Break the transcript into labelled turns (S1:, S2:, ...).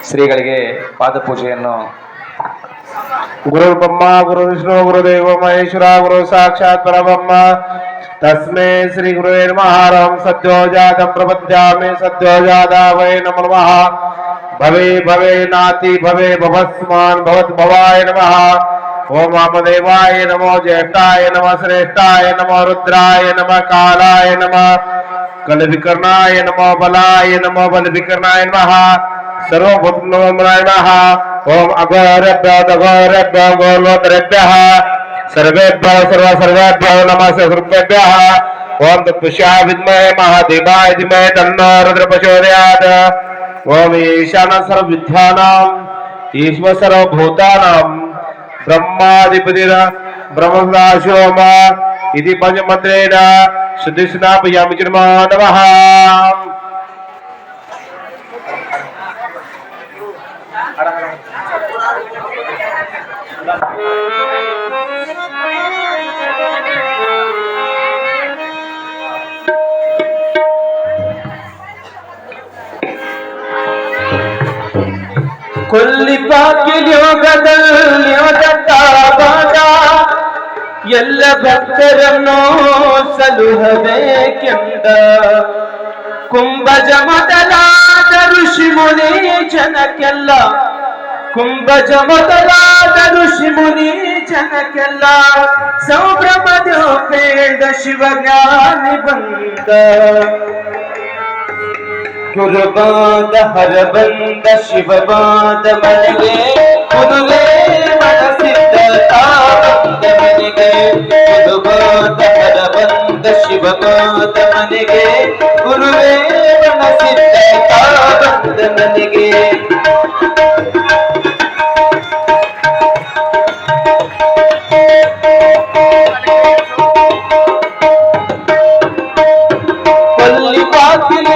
S1: ಶ್ರೀಗಳಿಗೆ ಪಾದಪೂಜೆಯನ್ನು.
S2: ಗುರು ಬ್ರಹ್ಮ ಗುರು ವಿಷ್ಣು ಗುರುದೇವ ಮಹೇಶ್ವರ ಗುರು ಸಾಕ್ಷಾತ್ ಪರಬ್ರಹ್ಮ ತಸ್ಮೈ ಶ್ರೀ ಗುರುವೇ ನಮಃ. ರಾಮ ಸದ್ಯೋ ಜಾತಂ ಪ್ರಪದ್ಯಾಮಿ ಸದ್ಯೋ ಜಾತಾ ವೈ ನಮೋ ನಮಃ. ಭವೇ ಭವೇ ನಾತಿ ಭವೇ ಭವಸ್ಮಾನ್ ಭವತ್ ಭವಾಯ ನಮಃ. ಓಂ ವಾಮದೇವಾಯ ನಮೋ ಜ್ಯೇಷ್ಠಾಯ ನಮಃ ಶ್ರೇಷ್ಠಾಯ ನಮೋ ರುದ್ರಾಯ ನಮಃ ಕಾಲಾಯ ನಮಃ ಕಲವಿಕರ್ಣಾಯ ನಮೋ ಬಲಾಯ ನಮೋ ಬಲವಿಕರ್ಣಾಯ ನಮಃ ಸರ್ವಭೂತನಮೋಮರಾಯ ನಮಃ. ಓಂ ಅಘೋರೇಭ್ಯೋ ತಘೋರೇಭ್ಯೋ ಗೋಲೋತರೇಭ್ಯಃ ಸರ್ವೇಭ್ಯೋ ಸರ್ವೇಭ್ಯೋ ನಮಃ ಸರ್ವೇಭ್ಯಃ. ಓಂ ತತ್ಪುರುಷಾಯ ವಿದ್ಮಹೇ ಮಹಾದೇವಾಯ ಧೀಮಹಿ ತನ್ನೋ ರುದ್ರಃ ಪ್ರಚೋದಯಾತ್. ಓಂ ಈಶಾನ ಸರ್ವವಿದ್ಯಾನಾಂ ಈಶ್ವರ ಸರ್ವಭೂತಾನಾಂ ಬ್ರಹ್ಮಾಧಿಪತಿರ ಬ್ರಹ್ಮದಾಶೋಮ ಇತಿ ಪಂಚಮಂತ್ರೇಣ ಶುದ್ಧಿಸ್ನಾಪಯಾಮಿ ನಮೋ ನಮಃ.
S3: ಕೊಲ್ಲಿಪಾಕಿಲ್ಯೋಗದಲ್ಯೋದತ್ತಾಗ ಎಲ್ಲ ಭಕ್ತರನ್ನು ಸಲುಹಬೇಕೆಂದ ಕುಂಭಜ ಮೊದಲಾದ ಋಷಿ ಮುನಿ ಜನಕ್ಕೆಲ್ಲ ಕುಂಭಜ ಮೊದಲಾದ ಋಷಿ ಮುನಿ ಜನಕ್ಕೆಲ್ಲ ಸಂಭ್ರಮದೋಪೇದ ಶಿವಜ್ಞಾನಿ ಬಂದ ಗುರುಬಾದ ಹರಬಂದ ಶಿವಬಾದ ಮನೆಗೆ ಗುರುವೇ ಮನಸಿದ್ದ ತಾವಂದ ಮನೆಗೆ ಗುರುಬಾದ ಹರಬಂದ ಶಿವಬಾದ ಮನೆಗೆ ಗುರುವೇ ಮನಸಿದ್ದ ತಾವಂದ ಮನೆಗೆ. ಕೊಲ್ಲಿ ಬಾಗಿಲ